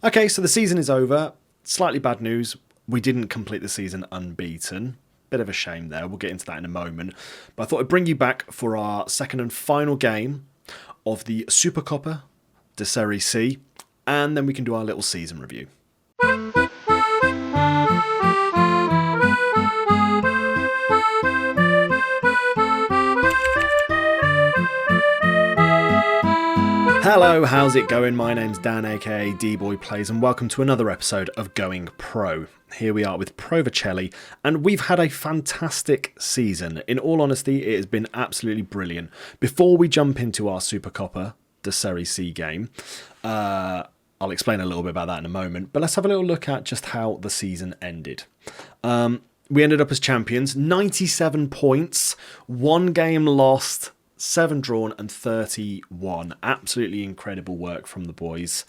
Okay, so the season is over. Slightly bad news. We didn't complete the season unbeaten. Bit of a shame there. We'll get into that in a moment. But I thought I'd bring you back for our second and final game of the Supercoppa de Serie C, and then we can do our little season review. Hello, how's it going? My name's Dan, aka D-Boy Plays, and welcome to another episode of Going Pro. Here we are with Pro Vercelli, and we've had a fantastic season. In all honesty, it has been absolutely brilliant. Before we jump into our Supercoppa de Serie C game, I'll explain a little bit about that in a moment, but let's have a little look at just how the season ended. We ended up as champions, 97 points, 1 game lost, 7 drawn and 31. Absolutely incredible work from the boys.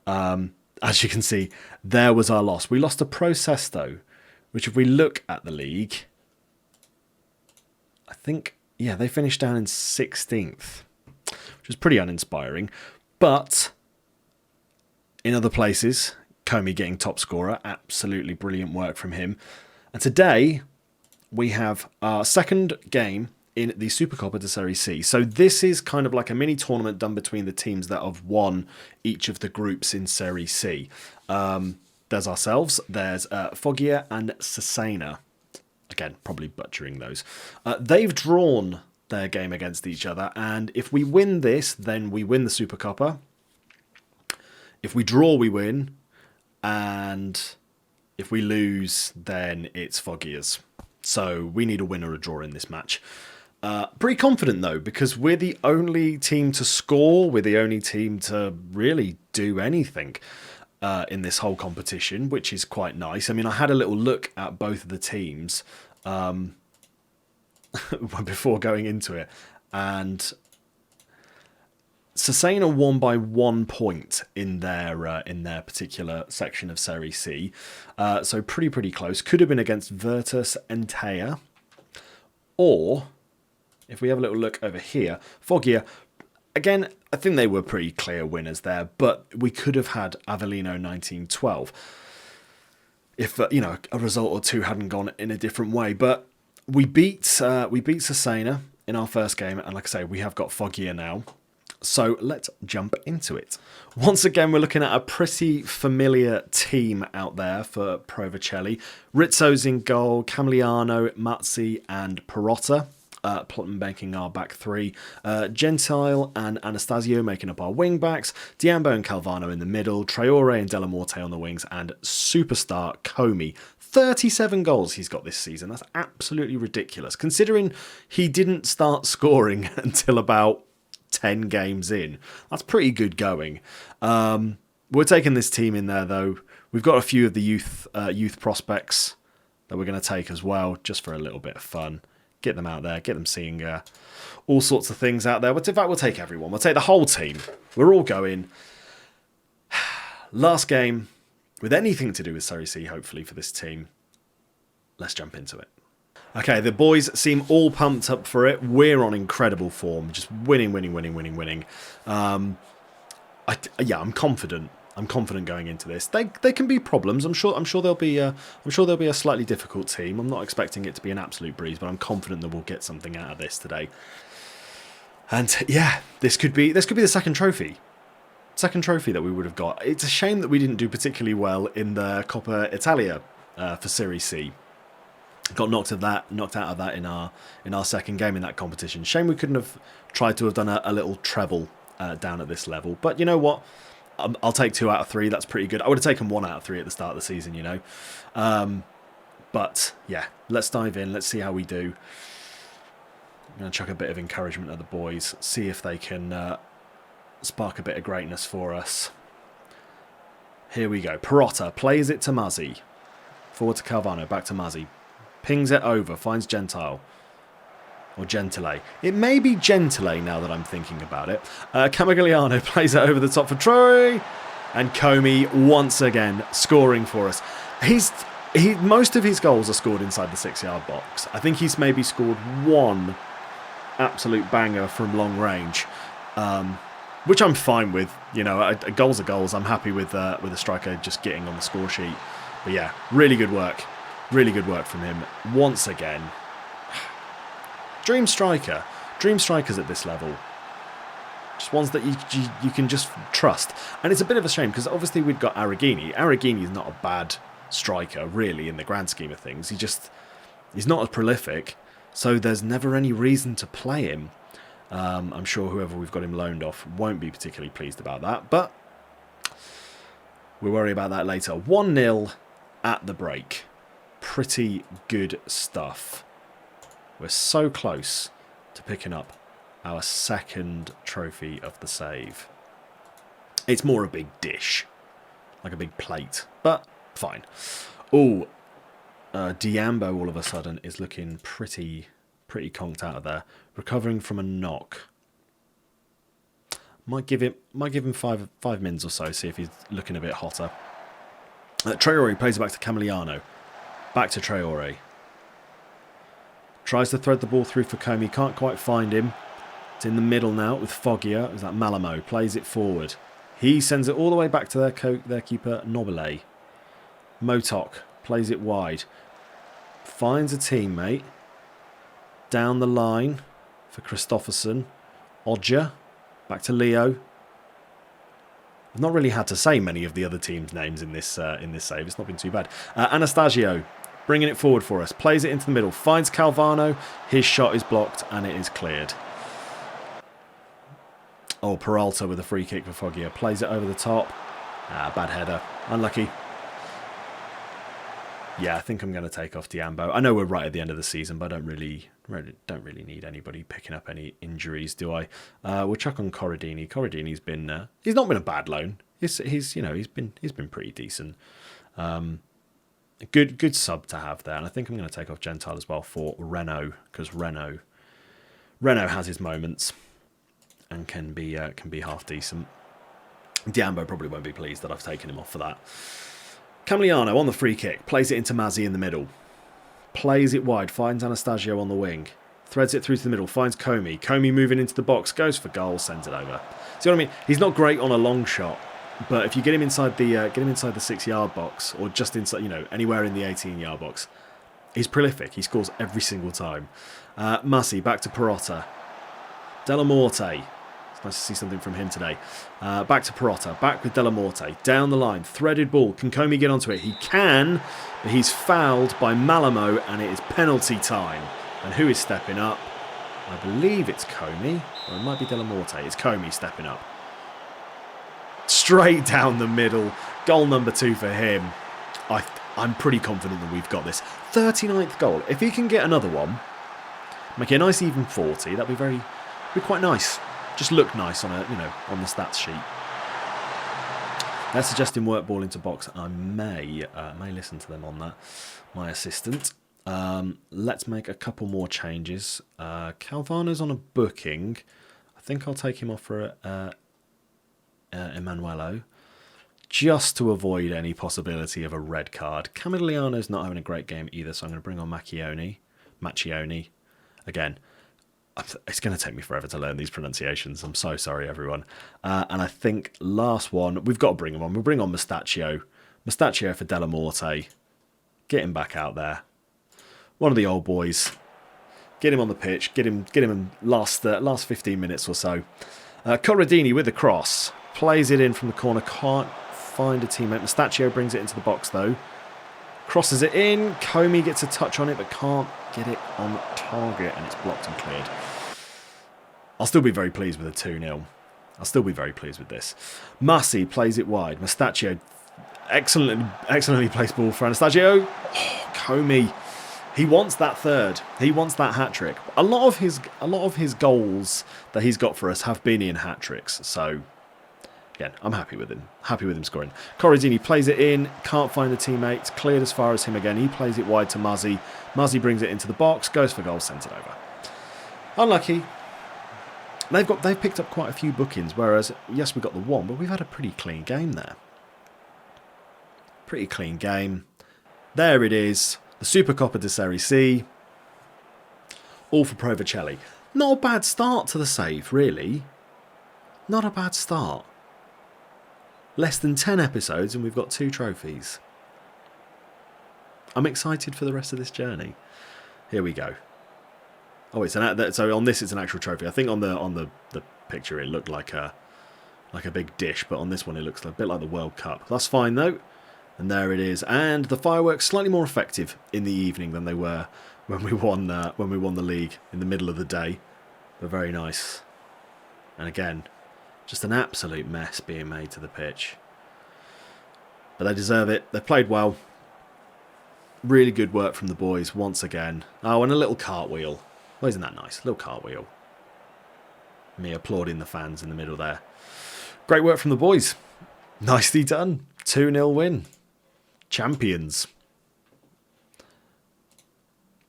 As you can see, there was our loss. We lost to Pro Sesto, which if we look at the league, I think, yeah, they finished down in 16th, which was pretty uninspiring. But in other places, Comey getting top scorer, absolutely brilliant work from him. And today, we have our second game in the Supercoppa de Serie C. So this is kind of like a mini tournament done between the teams that have won each of the groups in Serie C. There's ourselves, there's Foggia and Cesena. Again, probably butchering those. They've drawn their game against each other, and if we win this, then we win the Supercoppa. If we draw, we win, and if we lose, then it's Foggia's. So we need a win or a draw in this match. Pretty confident though, because we're the only team to score, we're the only team to really do anything in this whole competition, which is quite nice. I mean, I had a little look at both of the teams before going into it, and Cesena won by 1 point in their particular section of Serie C, so pretty close. Could have been against Virtus Entea, or if we have a little look over here, Foggia, again, I think they were pretty clear winners there, but we could have had Avellino 1912 if a result or two hadn't gone in a different way. But we beat Cesena in our first game, and like I say, we have got Foggia now. So let's jump into it. Once again, we're looking at a pretty familiar team out there for Pro Vercelli. Rizzo's in goal, Camigliano, Mazzi, and Perotta. Making our back three. Gentile and Anastasio making up our wing backs. Diambo and Calvano in the middle. Traore and Della Morte on the wings. And superstar Comey. 37 goals he's got this season. That's absolutely ridiculous, considering he didn't start scoring until about 10 games in. That's pretty good going. We're taking this team in there, though. We've got a few of the youth prospects that we're going to take as well, just for a little bit of fun. Get them out there, get them seeing all sorts of things out there. But in fact, we'll take everyone. We'll take the whole team. We're all going. Last game with anything to do with Serie C, hopefully, for this team. Let's jump into it. Okay, the boys seem all pumped up for it. We're on incredible form, just winning. I'm confident. I'm confident going into this. They can be problems. I'm sure they'll be a slightly difficult team. I'm not expecting it to be an absolute breeze, but I'm confident that we'll get something out of this today. And yeah, this could be the second trophy that we would have got. It's a shame that we didn't do particularly well in the Coppa Italia for Serie C. Got knocked out of that in our second game in that competition. Shame we couldn't have tried to have done a little treble down at this level. But you know what? I'll take 2 out of 3. That's pretty good. I would have taken 1 out of 3 at the start of the season, But yeah, let's dive in. Let's see how we do. I'm going to chuck a bit of encouragement at the boys. See if they can spark a bit of greatness for us. Here we go. Perotta plays it to Mazzi. Forward to Calvano. Back to Mazzi. Pings it over. Finds Gentile. Or Gentile. It may be Gentile now that I'm thinking about it. Camigliano plays it over the top for Troy. And Comey once again scoring for us. Most of his goals are scored inside the 6-yard box. I think he's maybe scored 1 absolute banger from long range. which I'm fine with. You know, goals are goals. I'm happy with a striker just getting on the score sheet. But yeah, really good work. Really good work from him. Once again. Dream striker. Dream strikers at this level. Just ones that you can just trust. And it's a bit of a shame because obviously we've got Arrigini. Arrigini is not a bad striker, really, in the grand scheme of things. He's not as prolific, so there's never any reason to play him. I'm sure whoever we've got him loaned off won't be particularly pleased about that, but we'll worry about that later. 1-0 at the break. Pretty good stuff. We're so close to picking up our second trophy of the save. It's more a big dish, like a big plate, but fine. Oh, Diambo all of a sudden is looking pretty conked out of there, recovering from a knock. Might give him five mins or so. See if he's looking a bit hotter. Traore plays it back to Camiliano. Back to Traore. Tries to thread the ball through for Comey. Can't quite find him. It's in the middle now with Foggia. Is that Malamo? Plays it forward. He sends it all the way back to their keeper, Nobile. Motok plays it wide. Finds a teammate. Down the line for Christopherson. Odja. Back to Leo. I've not really had to say many of the other team's names in this save. It's not been too bad. Anastasio bringing it forward for us. Plays it into the middle. Finds Calvano. His shot is blocked and it is cleared. Oh, Peralta with a free kick for Foggia. Plays it over the top. Bad header. Unlucky. Yeah, I think I'm going to take off Diambo. I know we're right at the end of the season, but I don't really need anybody picking up any injuries, do I? We'll chuck on Corradini. Corradini's been he's not been a bad loan. He's been pretty decent. Good sub to have there, and I think I'm going to take off Gentile as well for Renault because Renault has his moments and can be half decent. Diambo probably won't be pleased that I've taken him off for that. Camiliano on the free kick, plays it into Mazzi in the middle. Plays it wide, finds Anastasio on the wing. Threads it through to the middle, finds Comey. Comey moving into the box, goes for goal, sends it over. See what I mean? He's not great on a long shot, but if you get him inside the 6-yard box, or just inside, anywhere in the 18-yard box, he's prolific. He scores every single time. Mazzi back to Perotta. Della Morte. It's nice to see something from him today. Back to Perotta. Back with Della Morte. Down the line. Threaded ball. Can Comey get onto it? He can, but he's fouled by Malamo, and it is penalty time. And who is stepping up? I believe it's Comey. Or it might be Della Morte. It's Comey stepping up. Straight down the middle. Goal number 2 for him. I'm pretty confident that we've got this. 39th goal. If he can get another one, make it a nice even 40, that'd be quite nice. Just look nice on on the stats sheet. They're suggesting work ball into box. I may listen to them on that. My assistant. Let's make a couple more changes. Calvano's on a booking. I think I'll take him off for Emanuelo, just to avoid any possibility of a red card. Camiliano's not having a great game either, so I'm going to bring on Macchioni. Again, it's going to take me forever to learn these pronunciations. I'm so sorry, everyone. And I think last one, we've got to bring him on. We'll bring on Mustachio. Mustachio for Della Morte. Get him back out there. One of the old boys. Get him on the pitch. Get him in last 15 minutes or so. Corradini with the cross. Plays it in from the corner. Can't find a teammate. Mustachio brings it into the box, though. Crosses it in. Comey gets a touch on it, but can't get it on target, and it's blocked and cleared. I'll still be very pleased with a 2-0. I'll still be very pleased with this. Massi plays it wide. Mustachio excellently placed ball for Anastasio. Oh, Comey. He wants that third. He wants that hat-trick. A lot of his goals that he's got for us have been in hat-tricks, so again, I'm happy with him. Happy with him scoring. Corradini plays it in. Can't find the teammates. Cleared as far as him again. He plays it wide to Mazzi. Mazzi brings it into the box. Goes for goal. Sends it over. Unlucky. They've picked up quite a few bookings. Whereas, yes, we got the one, but we've had a pretty clean game there. Pretty clean game. There it is. The Supercoppa de Serie C. All for Pro Vercelli. Not a bad start to the save, really. Not a bad start. Less than 10 episodes and we've got 2 trophies. I'm excited for the rest of this journey. Here we go. Oh, so on this it's an actual trophy. I think on the picture it looked like a big dish, but on this one it looks a bit like the World Cup. That's fine though. And there it is. And the fireworks slightly more effective in the evening than they were when we won the league in the middle of the day. But very nice. And again, just an absolute mess being made to the pitch. But they deserve it. They played well. Really good work from the boys once again. Oh, and a little cartwheel. Well, isn't that nice? A little cartwheel. Me applauding the fans in the middle there. Great work from the boys. Nicely done. 2-0 win. Champions.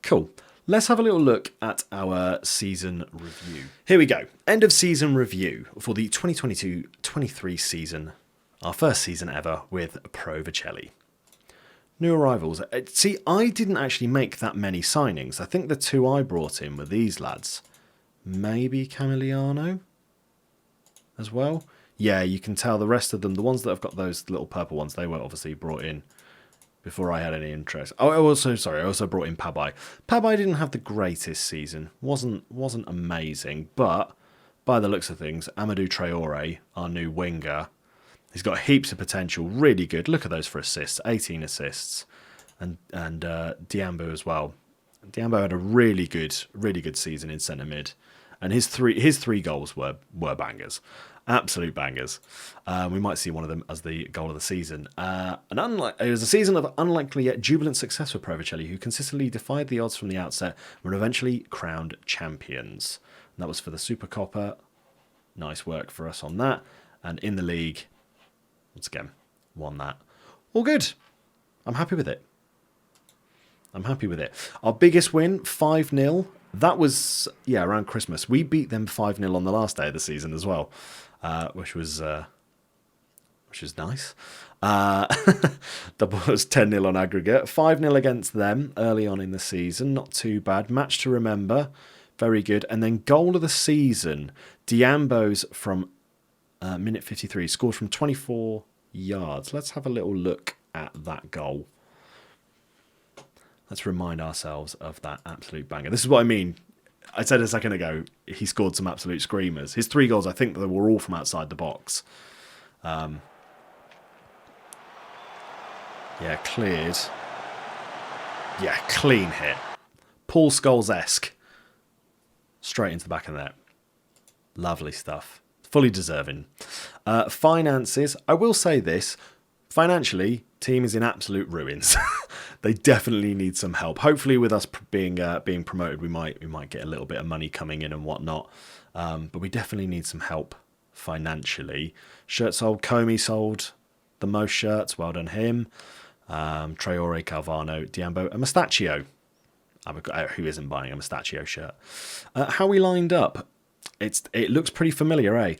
Cool. Let's have a little look at our season review. Here we go. End of season review for the 2022-23 season. Our first season ever with Pro Vercelli. New arrivals. See, I didn't actually make that many signings. I think the 2 I brought in were these lads. Maybe Camilliano as well. Yeah, you can tell the rest of them, the ones that have got those little purple ones, they were obviously brought in before I had any interest. Oh, I also brought in Pabai. Pabai didn't have the greatest season. Wasn't amazing, but by the looks of things, Amadou Traore, our new winger, he's got heaps of potential. Really good. Look at those for assists. 18 assists, and Diambo as well. Diambo had a really good season in centre mid, and his three goals were bangers. Absolute bangers. We might see one of them as the goal of the season. It was a season of unlikely yet jubilant success for Pro Vercelli, who consistently defied the odds from the outset and were eventually crowned champions. And that was for the Supercoppa. Nice work for us on that. And in the league, once again, won that. All good. I'm happy with it. Our biggest win, 5-0. That was, around Christmas. We beat them 5-0 on the last day of the season as well. Which was nice. That was 10-0 on aggregate. 5-0 against them early on in the season. Not too bad. Match to remember. Very good. And then goal of the season. Diambo's from minute 53. Scored from 24 yards. Let's have a little look at that goal. Let's remind ourselves of that absolute banger. This is what I mean. I said a second ago, he scored some absolute screamers. His 3 goals, I think they were all from outside the box. Cleared. Yeah, clean hit. Paul Scholes-esque. Straight into the back of the net. Lovely stuff. Fully deserving. Finances. I will say this. Financially, team is in absolute ruins. They definitely need some help. Hopefully, with us being promoted, we might get a little bit of money coming in and whatnot. But we definitely need some help financially. Shirt sold. Comey sold the most shirts. Well done him. Traore, Calvano, Diambo, and Mustachio. Who isn't buying a Mustachio shirt? How we lined up? It looks pretty familiar, eh?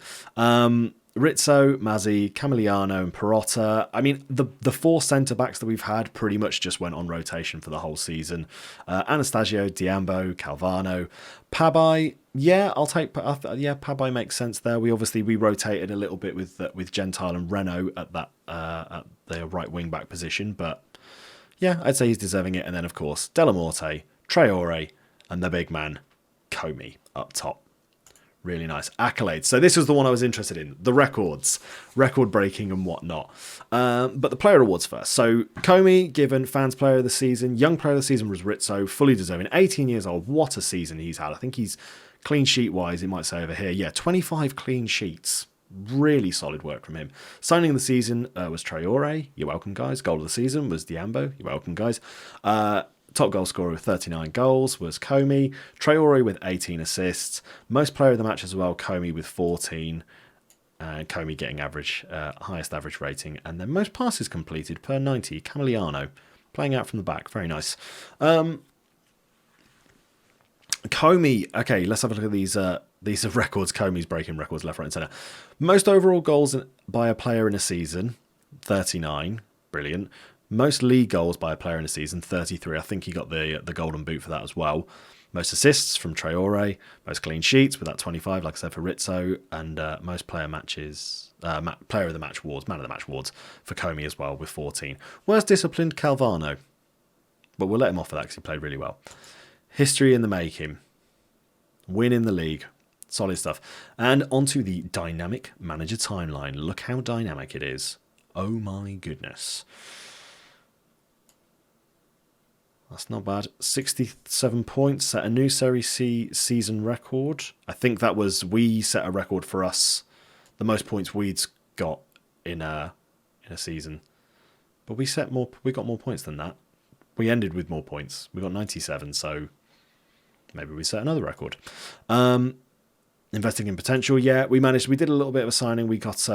Rizzo, Mazzi, Camilliano, and Perotta. I mean, the 4 centre-backs that we've had pretty much just went on rotation for the whole season. Anastasio, Diambo, Calvano. Pabai, I'll take... Pabai makes sense there. We rotated a little bit with Gentile and Renault at the right wing-back position, but yeah, I'd say he's deserving it. And then, of course, Della Morte, Traore, and the big man, Comey, up top. Really nice. Accolades. So this was the one I was interested in. The records. Record breaking and whatnot. But the player awards first. So Comey given fans player of the season. Young player of the season was Rizzo. Fully deserving. 18 years old. What a season he's had. I think he's clean sheet wise, it might say over here. Yeah, 25 clean sheets. Really solid work from him. Signing of the season was Traore. You're welcome, guys. Goal of the season was Diambo. You're welcome, guys. Top goal scorer with 39 goals was Comey. Traore with 18 assists. Most player of the match as well, Comey with 14. And Comey getting highest average rating. And then most passes completed per 90, Camilliano. Playing out from the back. Very nice. Comey, okay, let's have a look at these are records. Comey's breaking records left, right, and centre. Most overall goals by a player in a season, 39. Brilliant. Most league goals by a player in a season, 33. I think he got the golden boot for that as well. Most assists from Traore, most clean sheets with that 25, like I said, for Rizzo, and most player of the match awards, man of the match awards for Comey as well with 14. Worst disciplined, Calvano. But we'll let him off for that because he played really well. History in the making. Win in the league. Solid stuff. And onto the dynamic manager timeline. Look how dynamic it is. Oh my goodness. That's not bad. 67 points, set a new Serie C season record. I think that was, we set a record for us, the most points we'd got in a season. But we got more points than that. We ended with more points. We got 97, so maybe we set another record. Investing in potential, yeah, we did a little bit of a signing. We got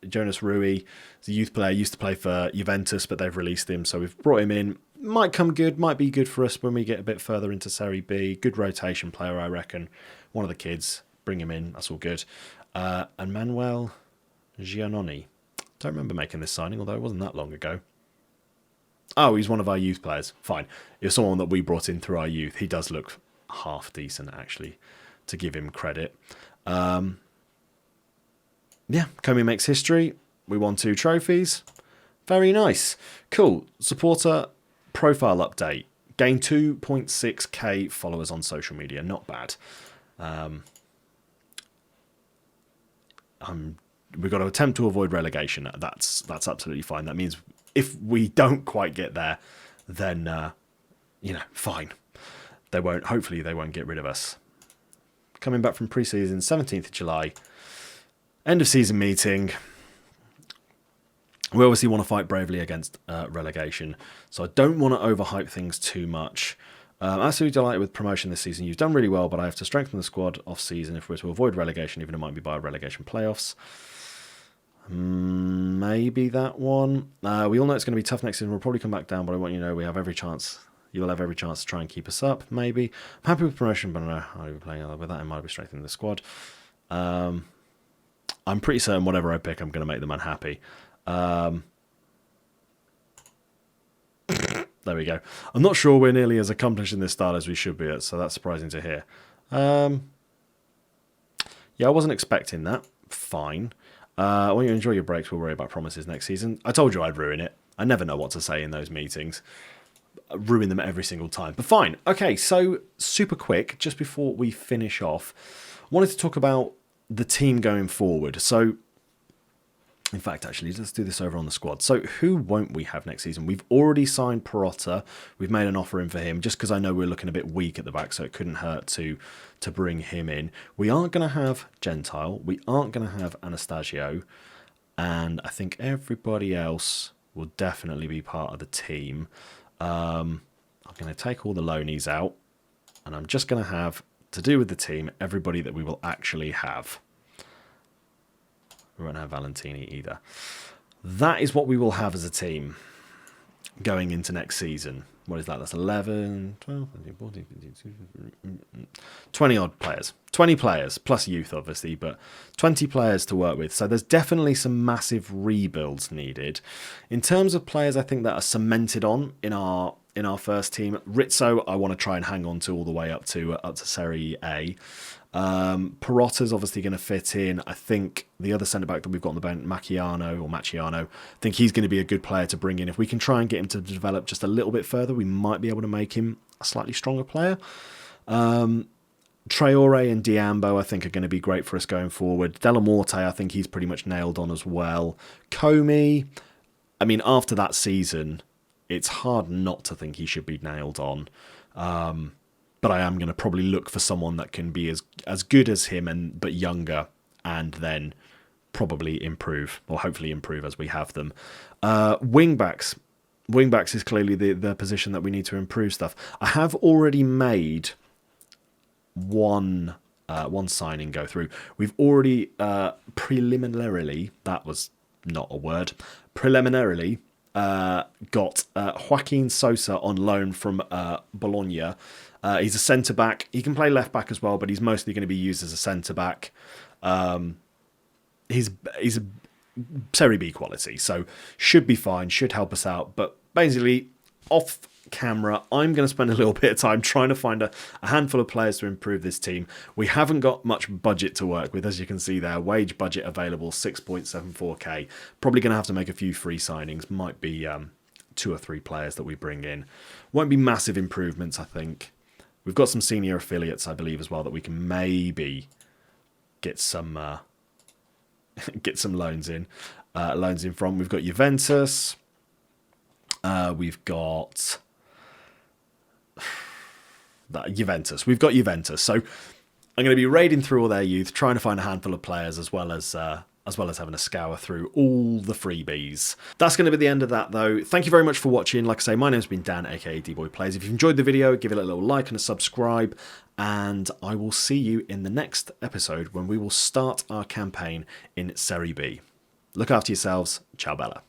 Jonas Rui, the youth player, used to play for Juventus, but they've released him, so we've brought him in. Might come good, might be good for us when we get a bit further into Serie B. Good rotation player, I reckon. One of the kids, bring him in, that's all good. And Manuel Giannoni. Don't remember making this signing, although it wasn't that long ago. Oh, he's one of our youth players. Fine. He was someone that we brought in through our youth. He does look half decent, actually, to give him credit. Yeah, Comey makes history. We won 2 trophies. Very nice. Cool. Supporter profile update. Gained 2.6k followers on social media. Not bad. We've got to attempt to avoid relegation. That's absolutely fine. That means if we don't quite get there, then, fine. Hopefully they won't get rid of us. Coming back from pre-season, 17th of July. End of season meeting. We obviously want to fight bravely against relegation, so I don't want to overhype things too much. Absolutely delighted with promotion this season. You've done really well, but I have to strengthen the squad off-season if we're to avoid relegation, even though it might be by relegation playoffs. Maybe that one. We all know it's going to be tough next season. We'll probably come back down, but I want you to know we have every chance. You will have every chance to try and keep us up, maybe. I'm happy with promotion, but I don't know how you're playing with that. It might be strengthening the squad. I'm pretty certain whatever I pick, I'm going to make the man happy. There we go. I'm not sure we're nearly as accomplished in this style as we should be at, so that's surprising to hear. Yeah, I wasn't expecting that. Fine. When you enjoy your breaks, we'll worry about promises next season. I told you I'd ruin it. I never know what to say in those meetings. I ruin them every single time. But fine. Okay, so super quick, just before we finish off, I wanted to talk about the team going forward. So, in fact, actually, let's do this over on the squad. So, who won't we have next season? We've already signed Perotta. We've made an offer in for him, just because I know we're looking a bit weak at the back, so it couldn't hurt to bring him in. We aren't going to have Gentile. We aren't going to have Anastasio. And I think everybody else will definitely be part of the team. I'm going to take all the loanies out, and I'm just going to have, to do with the team, everybody that we will actually have. We won't have Valentini either. That is what we will have as a team going into next season. What is that? That's 11, 12, 13, 14, 15, 20 odd players. 20 players, plus youth obviously, but 20 players to work with. So there's definitely some massive rebuilds needed. In terms of players I think that are cemented on in our first team, Rizzo I want to try and hang on to all the way up to Serie A. Perotta's obviously going to fit in. I think the other centre-back that we've got on the bench, Macchiano, I think he's going to be a good player to bring in. If we can try and get him to develop just a little bit further, we might be able to make him a slightly stronger player. Traore and Diambo, I think, are going to be great for us going forward. Della Morte, I think he's pretty much nailed on as well. Comey, I mean, after that season, it's hard not to think he should be nailed on. But I am going to probably look for someone that can be as good as him, but younger, and then probably improve, or hopefully improve as we have them. Wingbacks is clearly the position that we need to improve stuff. I have already made one signing go through. We've already preliminarily, that was not a word, preliminarily got Joaquin Sosa on loan from Bologna. He's a centre-back. He can play left-back as well, but he's mostly going to be used as a centre-back. He's a Serie B quality, so should be fine, should help us out. But basically, off camera, I'm going to spend a little bit of time trying to find a handful of players to improve this team. We haven't got much budget to work with, as you can see there. Wage budget available, 6.74k. Probably going to have to make a few free signings. Might be 2 or 3 players that we bring in. Won't be massive improvements, I think. We've got some senior affiliates, I believe, as well, that we can maybe get some loans in from. We've got Juventus. We've got Juventus. We've got Juventus. So I'm going to be raiding through all their youth, trying to find a handful of players, as well as having a scour through all the freebies. That's going to be the end of that, though. Thank you very much for watching. Like I say, my name's been Dan, aka D-Boy Plays. If you've enjoyed the video, give it a little like and a subscribe, and I will see you in the next episode when we will start our campaign in Serie B. Look after yourselves. Ciao, Bella.